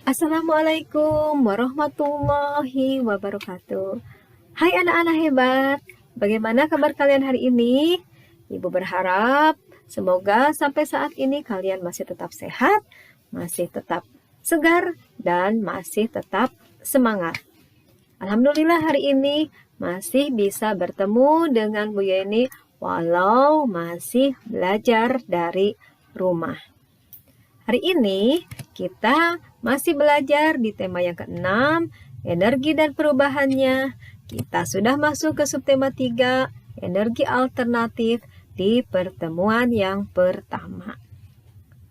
Assalamualaikum warahmatullahi wabarakatuh. Hai anak-anak hebat, bagaimana kabar kalian hari ini? Ibu berharap semoga sampai saat ini kalian masih tetap sehat, masih tetap segar, dan masih tetap semangat. Alhamdulillah hari ini masih bisa bertemu dengan Bu Yeni walau masih belajar dari rumah. Hari ini kita masih belajar di tema yang ke-6, energi dan perubahannya. Kita sudah masuk ke subtema 3, energi alternatif di pertemuan yang pertama.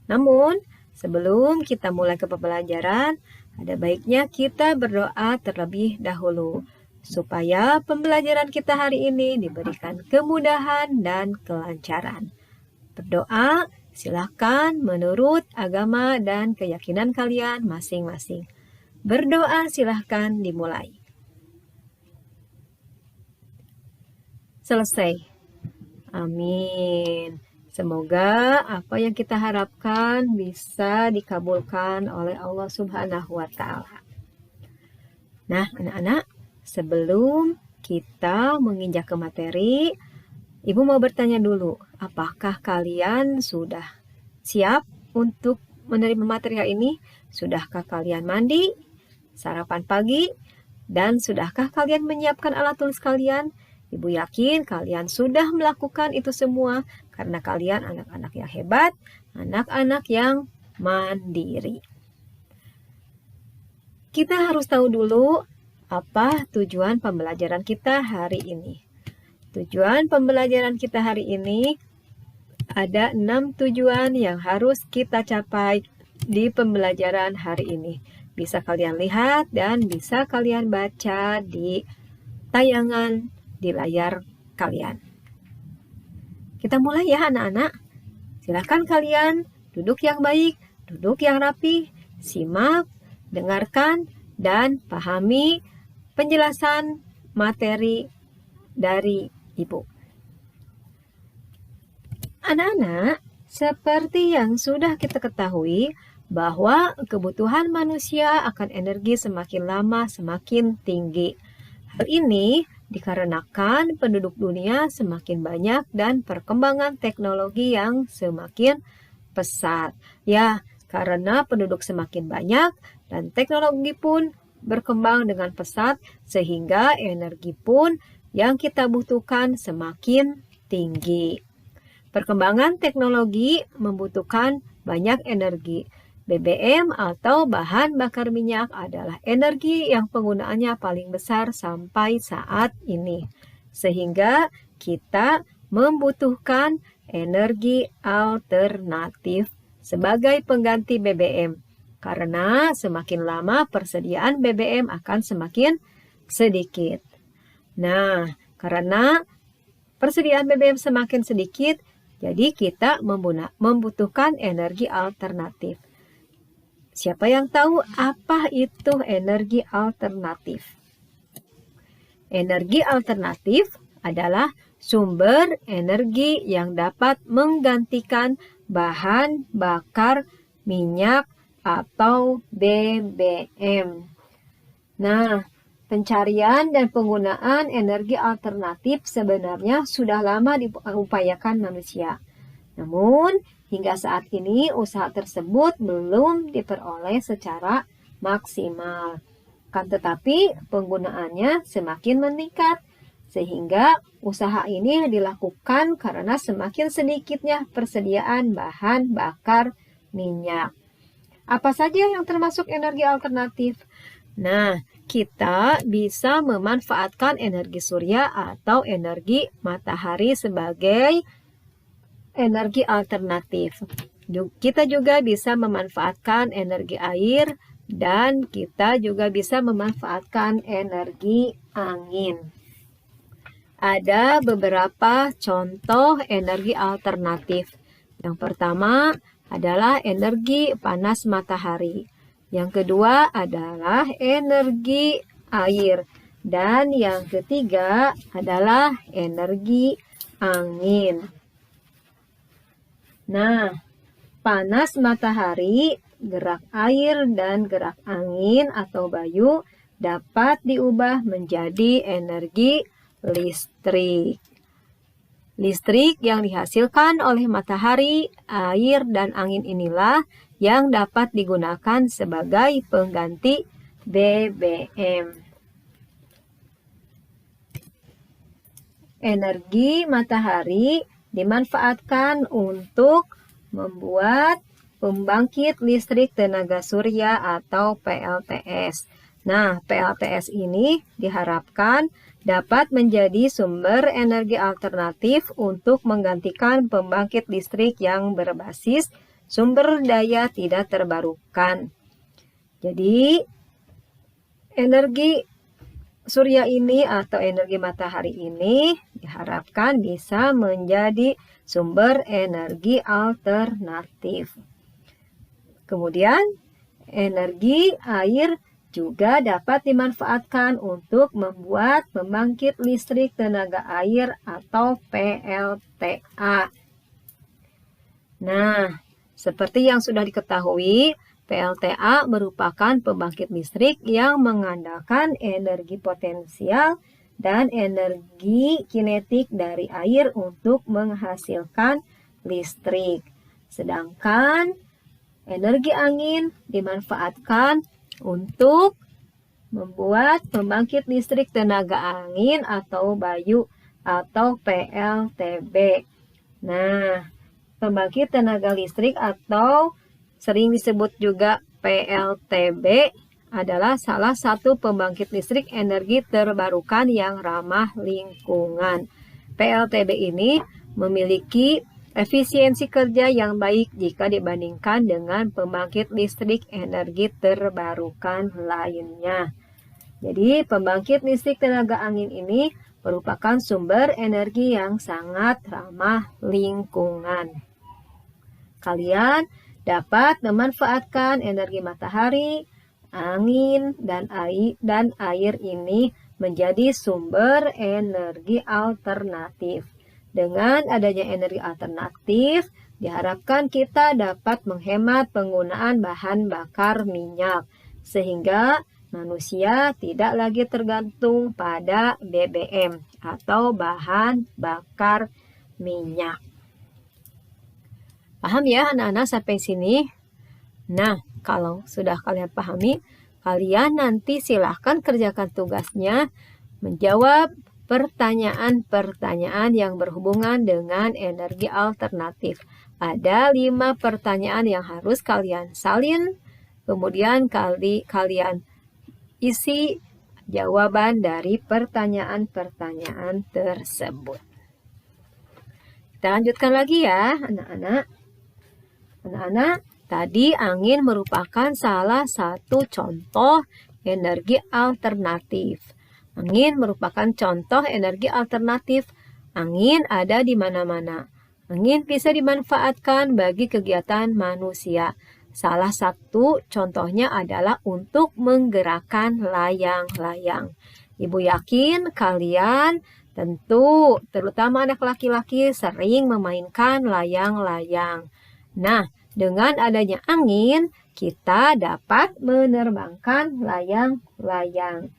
Namun, sebelum kita mulai ke pembelajaran, ada baiknya kita berdoa terlebih dahulu, supaya pembelajaran kita hari ini diberikan kemudahan dan kelancaran. Berdoa silakan menurut agama dan keyakinan kalian masing-masing. Berdoa silahkan dimulai. Selesai. Amin. Semoga apa yang kita harapkan bisa dikabulkan oleh Allah Subhanahu wa Ta'ala. Nah, anak-anak, sebelum kita menginjak ke materi, Ibu mau bertanya dulu, apakah kalian sudah siap untuk menerima materi ini? Sudahkah kalian mandi, sarapan pagi, dan sudahkah kalian menyiapkan alat tulis kalian? Ibu yakin kalian sudah melakukan itu semua karena kalian anak-anak yang hebat, anak-anak yang mandiri. Kita harus tahu dulu apa tujuan pembelajaran kita hari ini. Tujuan pembelajaran kita hari ini ada 6 tujuan yang harus kita capai di pembelajaran hari ini. Bisa kalian lihat dan bisa kalian baca di tayangan di layar kalian. Kita mulai ya anak-anak. Silakan kalian duduk yang baik, duduk yang rapi, simak, dengarkan, dan pahami penjelasan materi dari Ibu. Anak-anak, seperti yang sudah kita ketahui bahwa kebutuhan manusia akan energi semakin lama semakin tinggi. Hal ini dikarenakan penduduk dunia semakin banyak dan perkembangan teknologi yang semakin pesat. Ya, karena penduduk semakin banyak dan teknologi pun berkembang dengan pesat sehingga energi pun yang kita butuhkan semakin tinggi. Perkembangan teknologi membutuhkan banyak energi. BBM atau bahan bakar minyak adalah energi yang penggunaannya paling besar sampai saat ini. Sehingga kita membutuhkan energi alternatif sebagai pengganti BBM. Karena semakin lama persediaan BBM akan semakin sedikit. Nah, karena persediaan BBM semakin sedikit, jadi kita membutuhkan energi alternatif. Siapa yang tahu apa itu energi alternatif? Energi alternatif adalah sumber energi yang dapat menggantikan bahan bakar minyak atau BBM. Nah, pencarian dan penggunaan energi alternatif sebenarnya sudah lama diupayakan manusia. Namun, hingga saat ini usaha tersebut belum diperoleh secara maksimal. Kan tetapi penggunaannya semakin meningkat, sehingga usaha ini dilakukan karena semakin sedikitnya persediaan bahan bakar minyak. Apa saja yang termasuk energi alternatif? Nah, kita bisa memanfaatkan energi surya atau energi matahari sebagai energi alternatif. Kita juga bisa memanfaatkan energi air dan kita juga bisa memanfaatkan energi angin. Ada beberapa contoh energi alternatif. Yang pertama adalah energi panas matahari. Yang kedua adalah energi air. Dan yang ketiga adalah energi angin. Nah, panas matahari, gerak air, dan gerak angin atau bayu dapat diubah menjadi energi listrik. Listrik yang dihasilkan oleh matahari, air, dan angin inilah yang dapat digunakan sebagai pengganti BBM. Energi matahari dimanfaatkan untuk membuat pembangkit listrik tenaga surya atau PLTS. Nah, PLTS ini diharapkan dapat menjadi sumber energi alternatif untuk menggantikan pembangkit listrik yang berbasis sumber daya tidak terbarukan. Jadi, energi surya ini atau energi matahari ini diharapkan bisa menjadi sumber energi alternatif. Kemudian, energi air juga dapat dimanfaatkan untuk membuat pembangkit listrik tenaga air atau PLTA. Nah, seperti yang sudah diketahui, PLTA merupakan pembangkit listrik yang mengandalkan energi potensial dan energi kinetik dari air untuk menghasilkan listrik. Sedangkan energi angin dimanfaatkan untuk membuat pembangkit listrik tenaga angin atau bayu atau PLTB. Nah, pembangkit tenaga listrik atau sering disebut juga PLTB adalah salah satu pembangkit listrik energi terbarukan yang ramah lingkungan. PLTB ini memiliki efisiensi kerja yang baik jika dibandingkan dengan pembangkit listrik energi terbarukan lainnya. Jadi, pembangkit listrik tenaga angin ini merupakan sumber energi yang sangat ramah lingkungan. Kalian dapat memanfaatkan energi matahari, angin, dan air ini menjadi sumber energi alternatif. Dengan adanya energi alternatif, diharapkan kita dapat menghemat penggunaan bahan bakar minyak, sehingga manusia tidak lagi tergantung pada BBM atau bahan bakar minyak. Paham ya anak-anak sampai sini? Nah, kalau sudah kalian pahami, kalian nanti silahkan kerjakan tugasnya menjawab pertanyaan-pertanyaan yang berhubungan dengan energi alternatif. Ada 5 pertanyaan yang harus kalian salin, kemudian kalian isi jawaban dari pertanyaan-pertanyaan tersebut. Kita lanjutkan lagi ya, anak-anak. Anak-anak, tadi angin merupakan salah satu contoh energi alternatif. Angin merupakan contoh energi alternatif. Angin ada di mana-mana. Angin bisa dimanfaatkan bagi kegiatan manusia. Salah satu contohnya adalah untuk menggerakkan layang-layang. Ibu yakin kalian tentu, terutama anak laki-laki, sering memainkan layang-layang. Nah, dengan adanya angin, kita dapat menerbangkan layang-layang.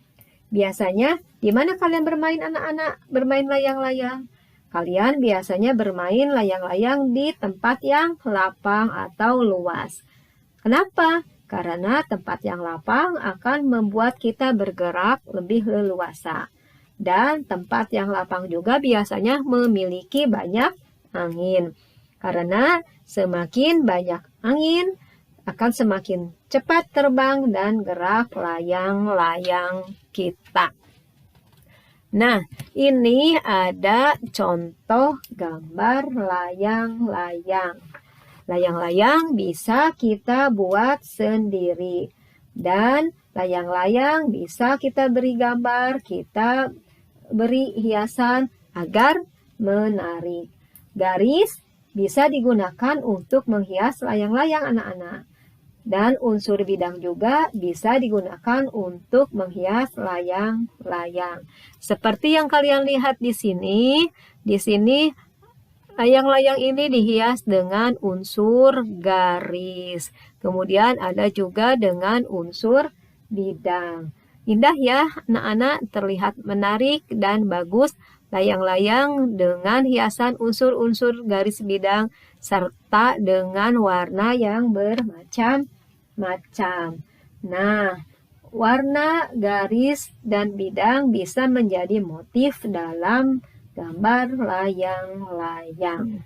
Biasanya, di mana kalian bermain anak-anak bermain layang-layang? Kalian biasanya bermain layang-layang di tempat yang lapang atau luas. Kenapa? Karena tempat yang lapang akan membuat kita bergerak lebih leluasa. Dan tempat yang lapang juga biasanya memiliki banyak angin. Karena semakin banyak angin, akan semakin cepat terbang dan gerak layang-layang kita. Nah, ini ada contoh gambar layang-layang. Layang-layang bisa kita buat sendiri. Dan layang-layang bisa kita beri gambar, kita beri hiasan agar menarik. Garis bisa digunakan untuk menghias layang-layang anak-anak. Dan unsur bidang juga bisa digunakan untuk menghias layang-layang. Seperti yang kalian lihat di sini Layang-layang ini dihias dengan unsur garis. Kemudian ada juga dengan unsur bidang. Indah ya anak-anak, terlihat menarik dan bagus layang-layang dengan hiasan unsur-unsur garis bidang serta dengan warna yang bermacam-macam. Nah, warna garis dan bidang bisa menjadi motif dalam gambar layang-layang.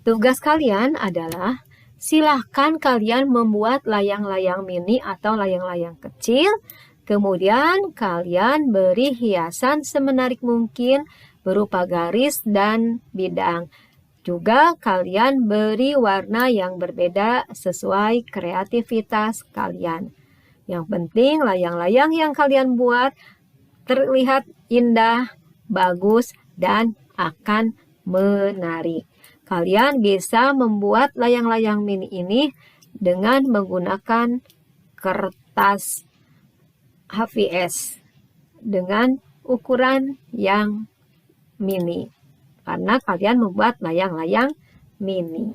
Tugas kalian adalah silahkan kalian membuat layang-layang mini atau layang-layang kecil. Kemudian kalian beri hiasan semenarik mungkin berupa garis dan bidang. Juga kalian beri warna yang berbeda sesuai kreativitas kalian. Yang penting layang-layang yang kalian buat terlihat indah, bagus, dan akan menarik. Kalian bisa membuat layang-layang mini ini dengan menggunakan kertas HVS dengan ukuran yang mini, karena kalian membuat layang-layang mini.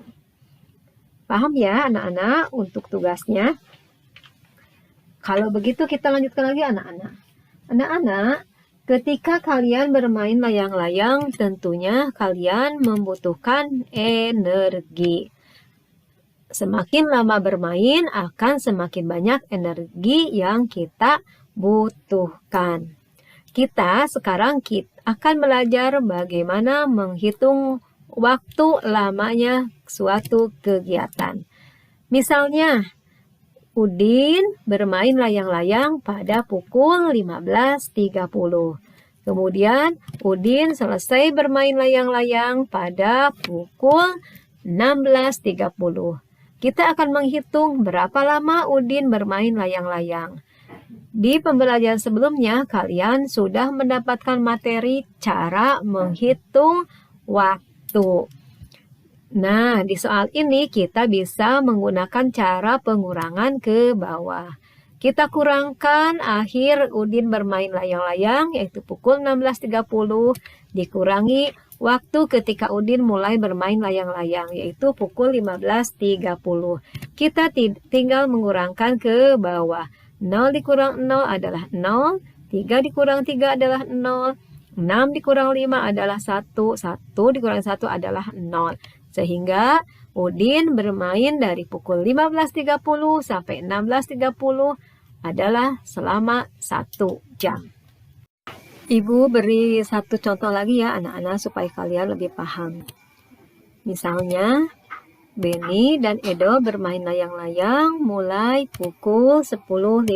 Paham ya anak-anak untuk tugasnya? Kalau begitu kita lanjutkan lagi anak-anak. Anak-anak, ketika kalian bermain layang-layang, tentunya kalian membutuhkan energi. Semakin lama bermain, akan semakin banyak energi yang kita butuhkan. Kita sekarang akan belajar bagaimana menghitung waktu lamanya suatu kegiatan. Misalnya, Udin bermain layang-layang pada pukul 15.30. Kemudian Udin selesai bermain layang-layang pada pukul 16.30. Kita akan menghitung berapa lama Udin bermain layang-layang. Di pembelajaran sebelumnya kalian sudah mendapatkan materi cara menghitung waktu. Nah, di soal ini kita bisa menggunakan cara pengurangan ke bawah. Kita kurangkan akhir Udin bermain layang-layang, yaitu pukul 16.30, dikurangi waktu ketika Udin mulai bermain layang-layang, yaitu pukul 15.30. Kita tinggal mengurangkan ke bawah. 0 dikurang 0 adalah 0, 3 dikurang 3 adalah 0, 6 dikurang 5 adalah 1, 1 dikurang 1 adalah 0. Sehingga Udin bermain dari pukul 15.30 sampai 16.30 adalah selama 1 jam. Ibu beri satu contoh lagi ya anak-anak supaya kalian lebih paham. Misalnya, Beni dan Edo bermain layang-layang mulai pukul 10.15.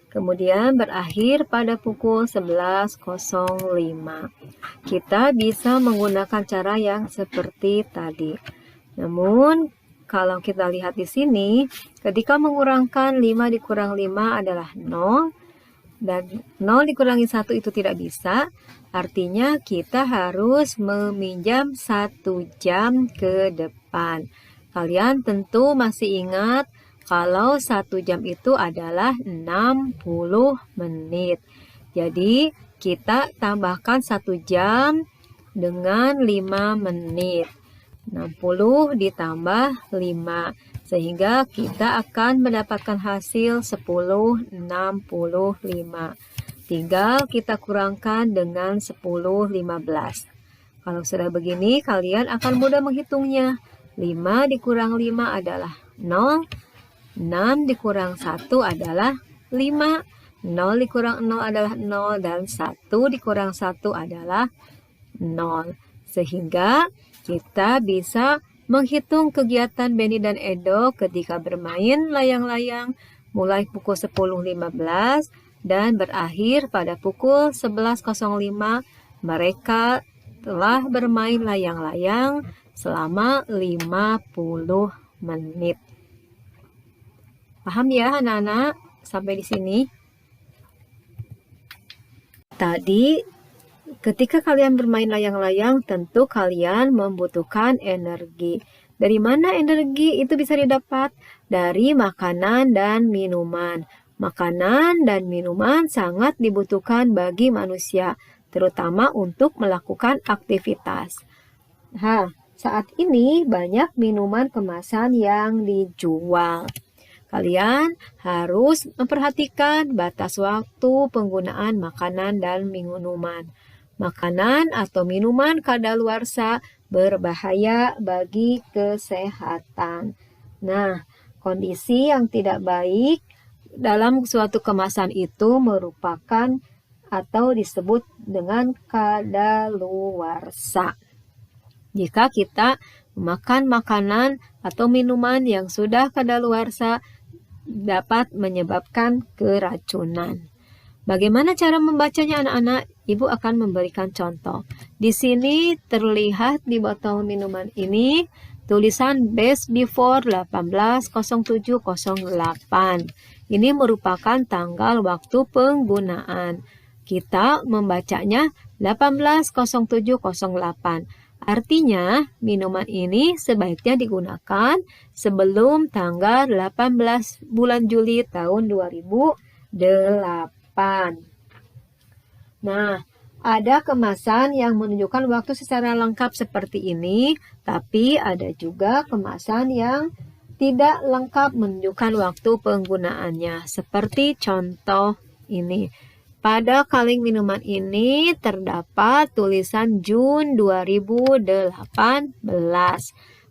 Kemudian berakhir pada pukul 11.05. Kita bisa menggunakan cara yang seperti tadi. Namun, kalau kita lihat di sini, ketika mengurangkan 5 dikurang 5 adalah 0, dan 0 dikurangi 1 itu tidak bisa, artinya kita harus meminjam 1 jam ke depan. Kalian tentu masih ingat kalau 1 jam itu adalah 60 menit. Jadi, kita tambahkan 1 jam dengan 5 menit. 60 ditambah 5. Sehingga kita akan mendapatkan hasil 10.65. Tinggal kita kurangkan dengan 10.15. Kalau sudah begini, kalian akan mudah menghitungnya. 5 dikurang 5 adalah 0. 6 dikurang 1 adalah 5, 0 dikurang 0 adalah 0, dan 1 dikurang 1 adalah 0. Sehingga kita bisa menghitung kegiatan Beni dan Edo ketika bermain layang-layang mulai pukul 10.15 dan berakhir pada pukul 11.05. Mereka telah bermain layang-layang selama 50 menit. Paham ya anak-anak sampai di sini? Tadi ketika kalian bermain layang-layang tentu kalian membutuhkan energi. Dari mana energi itu bisa didapat? Dari makanan dan minuman. Makanan dan minuman sangat dibutuhkan bagi manusia, terutama untuk melakukan aktivitas. Nah, saat ini banyak minuman kemasan yang dijual. Kalian harus memperhatikan batas waktu penggunaan makanan dan minuman. Makanan atau minuman kadaluarsa berbahaya bagi kesehatan. Nah, kondisi yang tidak baik dalam suatu kemasan itu merupakan atau disebut dengan kadaluarsa. Jika kita memakan makanan atau minuman yang sudah kadaluarsa, dapat menyebabkan keracunan. Bagaimana cara membacanya anak-anak? Ibu akan memberikan contoh. Di sini terlihat di botol minuman ini tulisan best before 18.07.08. Ini merupakan tanggal waktu penggunaan. Kita membacanya 18.07.08. Artinya, minuman ini sebaiknya digunakan sebelum tanggal 18 bulan Juli tahun 2008. Nah, ada kemasan yang menunjukkan waktu secara lengkap seperti ini, tapi ada juga kemasan yang tidak lengkap menunjukkan waktu penggunaannya, seperti contoh ini. Pada kaleng minuman ini terdapat tulisan Jun 2018.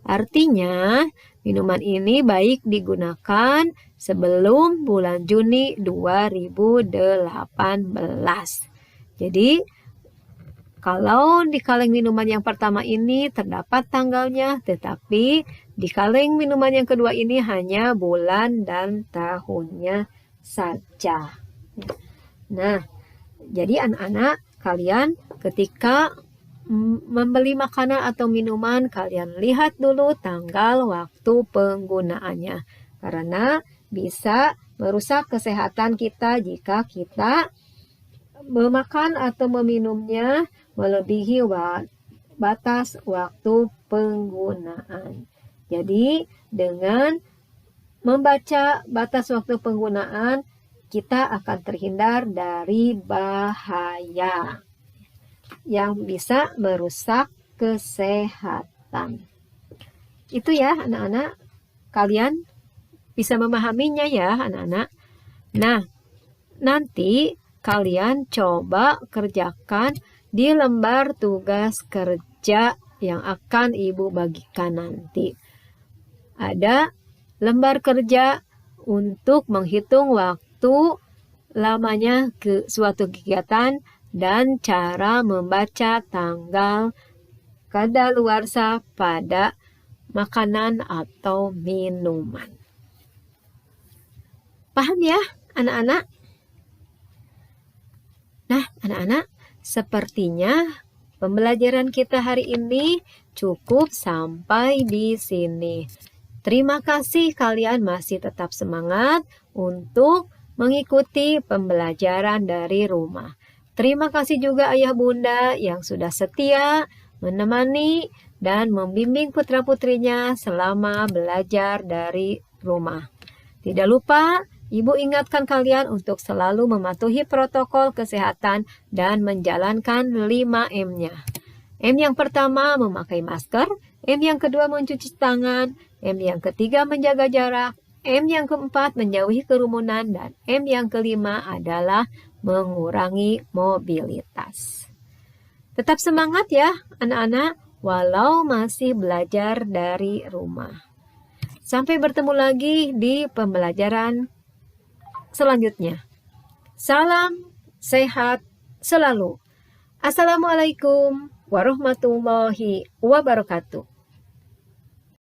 Artinya, minuman ini baik digunakan sebelum bulan Juni 2018. Jadi, kalau di kaleng minuman yang pertama ini terdapat tanggalnya, tetapi di kaleng minuman yang kedua ini hanya bulan dan tahunnya saja. Nah, jadi anak-anak, kalian ketika membeli makanan atau minuman, kalian lihat dulu tanggal waktu penggunaannya. Karena bisa merusak kesehatan kita jika kita memakan atau meminumnya melebihi batas waktu penggunaan. Jadi, dengan membaca batas waktu penggunaan, kita akan terhindar dari bahaya yang bisa merusak kesehatan. Itu ya anak-anak, kalian bisa memahaminya ya anak-anak. Nah, nanti kalian coba kerjakan di lembar tugas kerja yang akan Ibu bagikan nanti. Ada lembar kerja untuk menghitung waktu lamanya ke suatu kegiatan dan cara membaca tanggal kadaluarsa pada makanan atau minuman. Paham ya anak-anak? Nah anak-anak, sepertinya pembelajaran kita hari ini cukup sampai di sini. Terima kasih kalian masih tetap semangat untuk mengikuti pembelajaran dari rumah. Terima kasih juga ayah bunda yang sudah setia menemani dan membimbing putra-putrinya selama belajar dari rumah. Tidak lupa, Ibu ingatkan kalian untuk selalu mematuhi protokol kesehatan dan menjalankan 5M-nya. M yang pertama memakai masker, M yang kedua mencuci tangan, M yang ketiga menjaga jarak, M yang keempat menjauhi kerumunan, dan M yang kelima adalah mengurangi mobilitas. Tetap semangat ya anak-anak, walau masih belajar dari rumah. Sampai bertemu lagi di pembelajaran selanjutnya. Salam sehat selalu. Assalamualaikum warahmatullahi wabarakatuh.